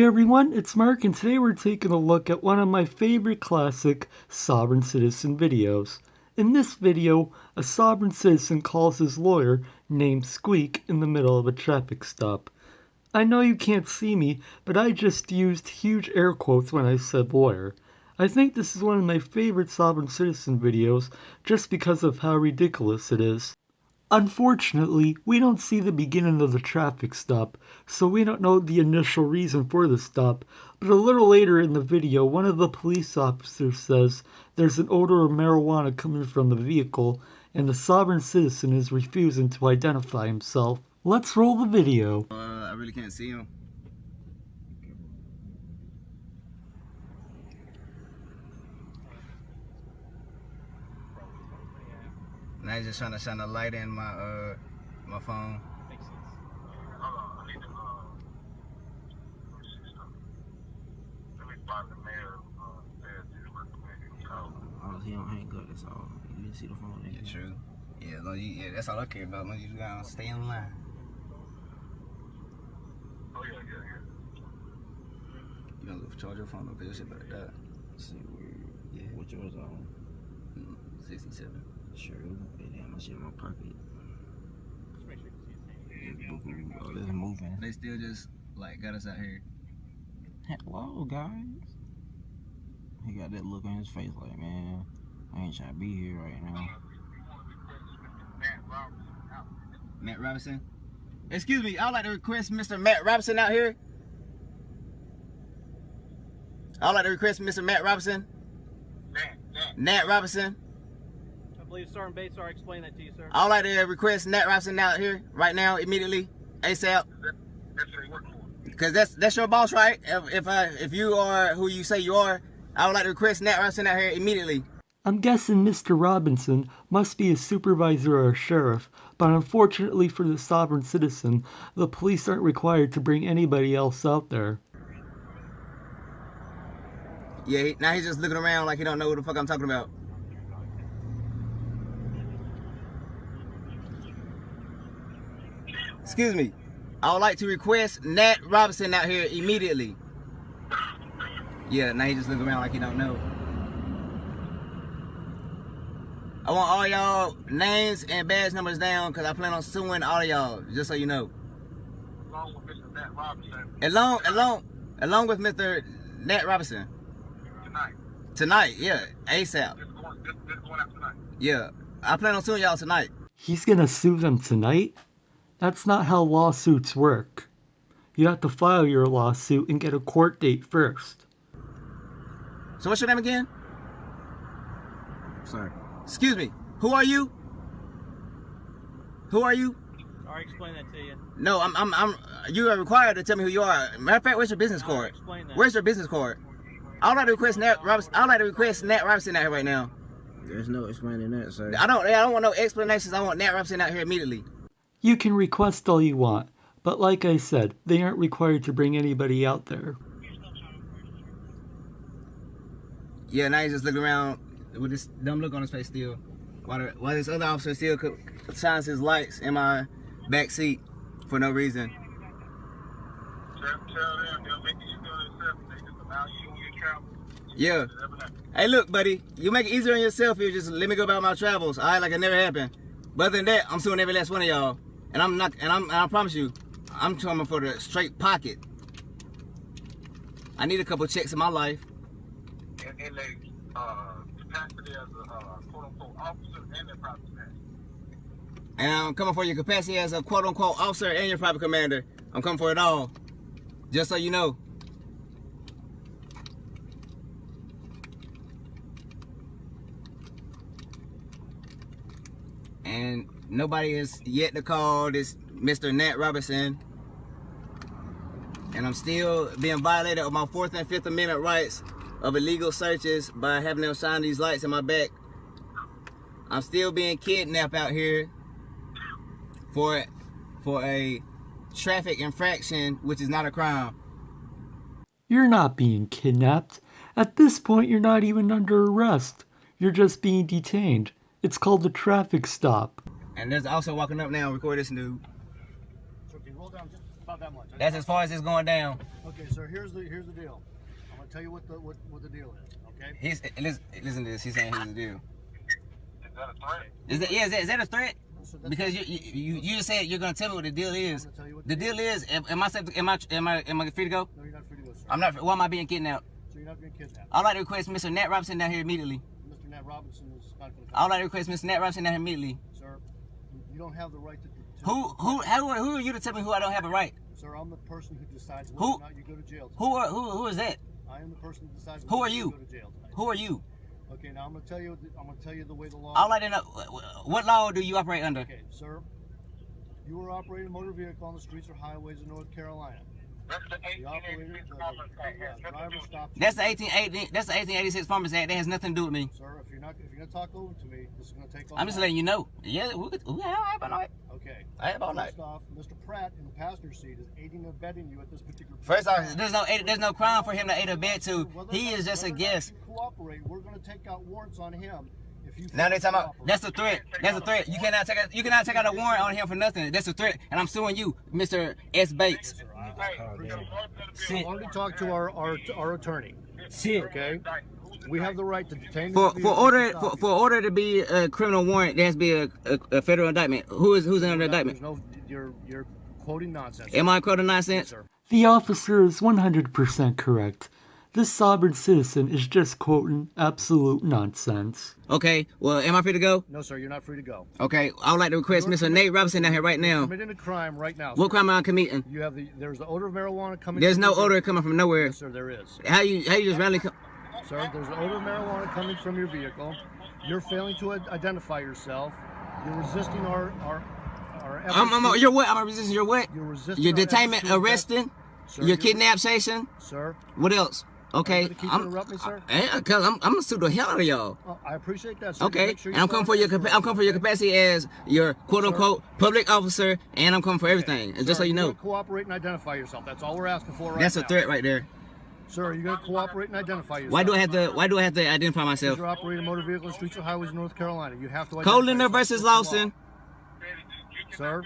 everyone, it's Mark, and today we're taking a look at one of my favorite classic sovereign citizen videos. In this video, a sovereign citizen calls his lawyer, named Squeak, in the middle of a traffic stop. I know you can't see me, but I just used huge air quotes when I said lawyer. I think this is one of my favorite sovereign citizen videos just because of how ridiculous it is. Unfortunately, we don't see the beginning of the traffic stop, so we don't know the initial reason for the stop, but a little later in the video, one of the police officers says there's an odor of marijuana coming from the vehicle, and the sovereign citizen is refusing to identify himself. Let's roll the video. I really can't see him. Now he's just trying to shine a light in my my phone. Makes sense. Hold on, I need to let me find the mayor Oh, he don't hang up, that's all. You didn't see the phone. Yeah, true. Yeah, no, yeah, that's all I care about. Long as you gotta stay in line. Oh yeah. You don't go charge your phone up because your shit about to die. Let's see where, Yeah. what yours on? 67. Sure, hey, damn, my shit in my pocket. Just make sure you can see his name. Oh, this is moving. They still just like got us out here. Hello, guys. He got that look on his face like, man, I ain't trying to be here right now. Matt Robinson. Excuse me, I'd like to request Mr. Matt Robinson out here. I'd like to request Mr. Matt Robinson. Nat Robinson. I believe Sergeant Bates already explained that to you, sir. I'd like to request Nat Robinson out here right now, immediately, ASAP. That's what they work for. Because that's your boss, right? If you are who you say you are, I would like to request Nat Robinson out here immediately. I'm guessing Mr. Robinson must be a supervisor or a sheriff, but unfortunately for the sovereign citizen, the police aren't required to bring anybody else out there. Yeah, now he's just looking around like he don't know what the fuck I'm talking about. Excuse me. I would like to request Nat Robinson out here immediately. Yeah, now he just looking around like he don't know. I want all y'all names and badge numbers down because I plan on suing all of y'all, just so you know. Along with Mr. Matt Robinson. Along with Mr. Nat Robinson. Tonight. Tonight, yeah, ASAP. This going out tonight. Yeah, I plan on suing y'all tonight. He's gonna sue them tonight? That's not how lawsuits work. You have to file your lawsuit and get a court date first. So what's your name again? Sorry. Excuse me. Who are you? Who are you? I already explained that to you. No, you are required to tell me who you are. Matter of fact, where's your business I already card? explained that. Where's your business card? I'd like to request Nat Robinson. I'd like to request Nat Robinson out here right now. There's no explaining that, sir. I don't want no explanations. I want Nat Robinson out here immediately. You can request all you want, but like I said, they aren't required to bring anybody out there. Yeah, now he's just looking around with this dumb look on his face still. While this other officer still shines his lights in my back seat for no reason. Tell them they'll make it easier on themselves. They just allow you on your travel. Yeah. Hey, look, buddy. You make it easier on yourself if you just let me go about my travels. All right, like it never happened. But other than that, I'm suing every last one of y'all. And I promise you, I'm coming for the straight pocket. I need a couple checks in my life. And they capacity as a quote-unquote officer and their private commander. And I'm coming for your capacity as a quote-unquote officer and your private commander. I'm coming for it all. Just so you know. And nobody has yet to call this Mr. Nat Robinson. And I'm still being violated of my 4th and 5th Amendment rights of illegal searches by having them shine these lights in my back. I'm still being kidnapped out here for a traffic infraction, which is not a crime. You're not being kidnapped. At this point, you're not even under arrest. You're just being detained. It's called a traffic stop. And there's also walking up now, record this dude. So if you roll down just about not that much. That's as far as it's going down. Okay, sir. Here's the deal. I'm gonna tell you what the deal is. Okay. Listen to this. He's saying here's the deal. Is that a threat? Is that a threat? So that's Because you just said you're gonna tell me what the deal is. I'm gonna tell you what The deal is, am I free to go? No, you're not free to go, sir. I'm not. Why am I being kidnapped? So you're not being kidnapped. I'd like to request Mr. Nat Robinson down here immediately. Mr. Nat Robinson is not gonna come. I'd like to request Mr. Nat Robinson down here immediately. Sir, you don't have the right to. Who are you to tell me who I don't have a right? Sir, I'm the person who decides whether or not you go to jail tonight. Who is that? I am the person who decides Who whether are you you? go to jail tonight. Who are you? Okay, now I'm gonna tell you the way the law. I'd like to know what law do you operate under? Okay, sir. You are operating a motor vehicle on the streets or highways of North Carolina. That's the The operator, driver stopped. That's the 1886 Farmers Act. That has nothing to do with me. Sir, if you're gonna talk over to me, this is gonna take all I'm just night. letting you know. Yeah, I have all night. Okay. I have all night. First off, Mr. Pratt in the passenger seat is aiding and abetting you at this particular. First off, there's no crime for him to aid or abet to. Whether He or not- is just a whether or not guest. you cooperate. We're gonna take out warrants on him. If you Now they talking about cooperate. that's a threat. That's a threat. You cannot take out a warrant on him for nothing. That's a threat, and I'm suing you, Mr. S. Bates. I've already talked to our attorney. Shit. Okay. We have the right to detain For this vehicle. order to be a criminal warrant, there has to be a federal indictment. Who's under the indictment? There's no, you're quoting nonsense. Am I quoting nonsense? Yes, sir. The officer is 100% correct. This sovereign citizen is just quoting absolute nonsense. Okay. Well, am I free to go? No, sir, you're not free to go. Okay. I would like to request Mr. Nate Robinson down here right now. Committing a crime right now. What sir. crime am I committing? You have there's the odor of marijuana coming. There's from no your odor vehicle. coming from nowhere. Yes, sir, there is. How you just randomly come? Sir, there's the odor of marijuana coming from your vehicle. You're failing to identify yourself. You're resisting our efforts. You're what? I'm resisting your what? You're resisting Your our efforts detainment, to arresting, Sir, your you're- kidnappation. Sir, What else? Okay. you gonna keep interrupting me, sir? Cause I'm gonna sue the hell out of y'all. well, I appreciate that, sir. Okay, Make sure and I'm coming for your capacity as your quote unquote public officer, and I'm coming for everything. And just so you You're know, gonna cooperate and identify yourself. That's all we're asking for right that's now. a threat right there. Sir, are you going to cooperate and identify yourself? Why do I have to identify Because myself? you're operating a motor vehicle on streets or highways in North Carolina. You have to identify Colander yourself. versus It's the law. Lawson Sir?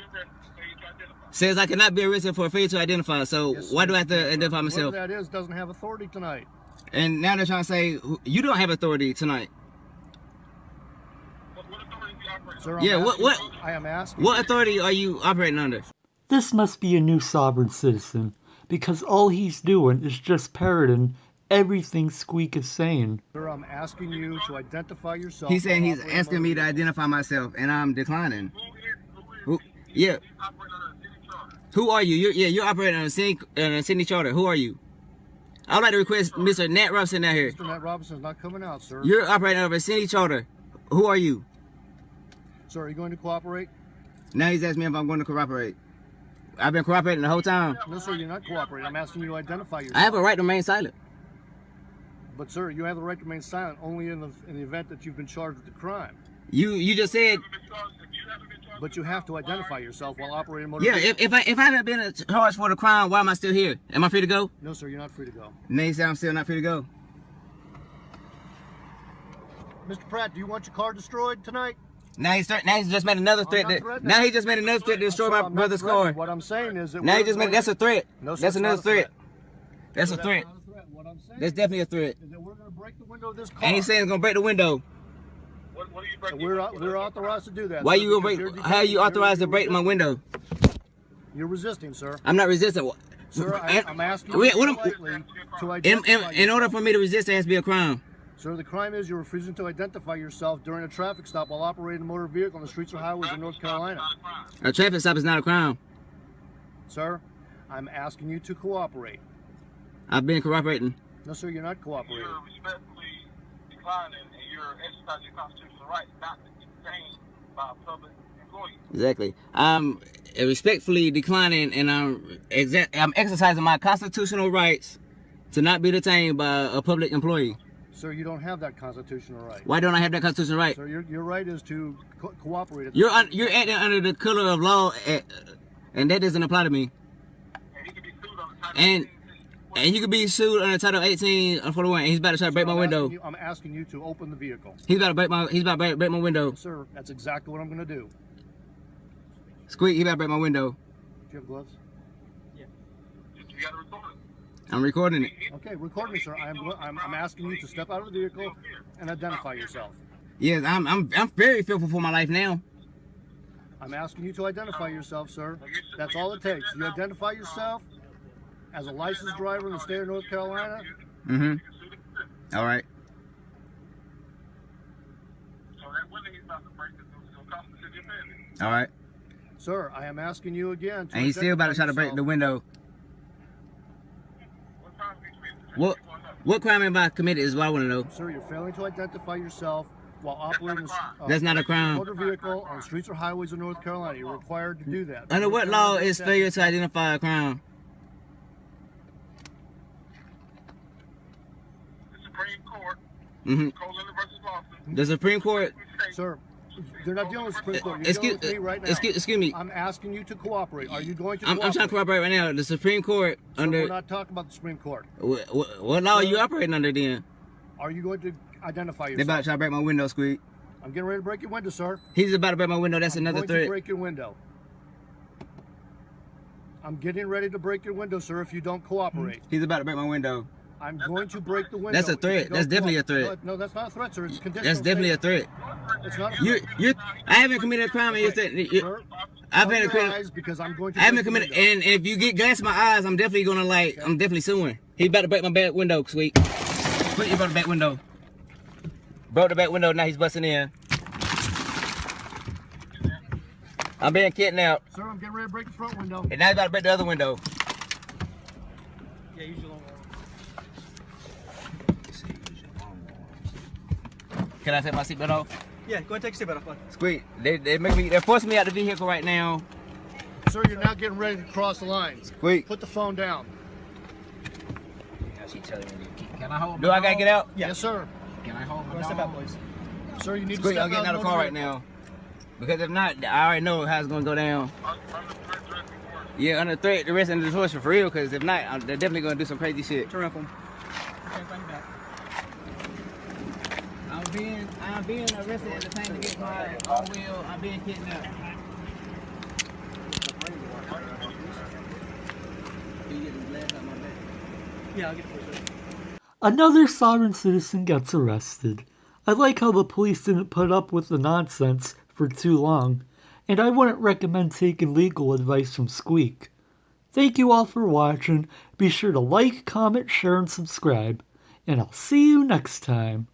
says I cannot be arrested for failure to identify. So Yes, why sir. do I have to identify Whoever myself? that is doesn't have authority tonight. And now they're trying to say you don't have authority tonight. Sir, Yeah, what I am asking. what authority are you operating under? This must be a new sovereign citizen, because all he's doing is just parroting everything Squeak is saying. Sir, I'm asking you to identify yourself. He's saying while he's operating asking me to motor identify myself, and I'm declining. Yeah. Who are you? You're operating on a city charter. Who are you? I'd like to request Mr. Nat Robinson out here. Mr. Nat Robinson's not coming out, sir. You're operating over a city charter. Who are you? Sir, are you going to cooperate? Now he's asking me if I'm going to cooperate. I've been cooperating the whole time. No, sir, you're not cooperating. I'm asking you to identify yourself. I have a right to remain silent. But, sir, you have the right to remain silent only in the event that you've been charged with the crime. You just said, But you have to identify yourself while operating a motor yeah. vehicle. If I haven't been charged for the crime, why am I still here? Am I free to go? No, sir, you're not free to go. Now you say I'm still not free to go. Mr. Pratt, do you want your car destroyed tonight? Now he's just made another threat. not threatening. Now he just made another threat to destroy Sir, my I'm not brother's threatening. car. What I'm saying is that Now he we're just made going- that's a threat. No, sir, That's it's not another a threat. threat. That's a Sir, threat. not a threat. What I'm saying That's definitely a threat. is that we're going to break the window of this car. And he's saying he's gonna break the window. What are you And breaking? we're authorized to do that. Why sir, you gonna because break? you're- How are you you're- authorized to you're break my window? You're resisting, sir. I'm not resisting. Sir, And- I'm asking you Wait, what am- politely to identify in order yourself. for me to resist, there has to be a crime. Sir, the crime is you're refusing to identify yourself during a traffic stop while operating a motor vehicle on the streets or highways in North Carolina. A traffic stop is not a crime. Sir, I'm asking you to cooperate. I've been cooperating. No, sir, you're not cooperating. You're respectfully declining and you're exercising your constitutional right not to be detained by a public employee. Exactly. I'm respectfully declining, and I'm exercising my constitutional rights to not be detained by a public employee. Sir, you don't have that constitutional right. Why don't I have that constitutional right? Sir, your right is to cooperate. You're acting under the color of law, and that doesn't apply to me. And he can be sued on the title. And you could be sued under Title 1841, and he's about to try to break my window. I'm asking you to open the vehicle. He's about to break my window. Sir, that's exactly what I'm going to do. Squeak, he about to break my window. Do you have gloves? Yeah. I'm recording it. Okay, record me, sir. I'm asking you to step out of the vehicle and identify yourself. Yes, I'm very fearful for my life now. I'm asking you to identify yourself, sir. That's all it takes. You identify yourself as a licensed driver in the state of North Carolina. Mm-hmm. All right. All right. Sir, I am asking you again to And he's still about to try to break the window. What crime have I committed is what I want to know. Sir, you're failing to identify yourself while operating That's not a crime. motor vehicle on streets or highways of North Carolina. You're required to do that. Under what law is failure to identify a crime? The Supreme Court. Mm-hmm. Colin versus Lawson. The Supreme Court. Sir, they're not dealing with the Supreme Court. You're dealing with me right now. Excuse me. I'm asking you to cooperate. Are you going to cooperate? I'm trying to cooperate right now. The Supreme Court Sir, under... we're not talking about the Supreme Court. What law are you operating under then? Are you going to identify They're yourself? about to try to break my window, Squeak. I'm getting ready to break your window, sir. He's about to break my window. That's another I'm going threat. to break your window. I'm getting ready to break your window, sir, if you don't cooperate. He's about to break my window. I'm going to break the window. That's a threat. That's definitely a threat. No, that's not a threat, sir. It's conditional. That's definitely a threat. It's not a threat. I haven't committed a crime, and you're saying Sir, I've been cover your eyes because I'm going to I haven't break the committed, window. and if you get glass in my eyes, I'm definitely gonna I'm definitely suing. He's about to break my back window, Squeak. Put your back window. Broke the back window. Now he's busting in. I'm being kidnapped. Sir, I'm getting ready to break the front window. And now he's about to break the other window. Yeah, use your long arm. Can I take my seatbelt off? Yeah, go ahead and take your seatbelt off, bud. Squeak, they're forcing me out the vehicle right now. Sir, you're now getting ready to cross the line. Squeak. Put the phone down. Can I hold? Do I gotta get out? Yes, sir. Can I hold Go my ahead, step dog? out, please. Sir, you need to Squeak, step I'm getting out of the motor car right vehicle. now. Because if not, I already know how it's gonna go down. Yeah, under threat, the rest of the torture for real. Because if not, they're definitely gonna do some crazy shit. Turn around for him. Okay, bring him back. I'm being arrested at the time to get my own will. I'm being kidnapped. Yeah, I'll get it for you, sir. Another sovereign citizen gets arrested. I like how the police didn't put up with the nonsense for too long, and I wouldn't recommend taking legal advice from Squeak. Thank you all for watching. Be sure to like, comment, share, and subscribe. And I'll see you next time.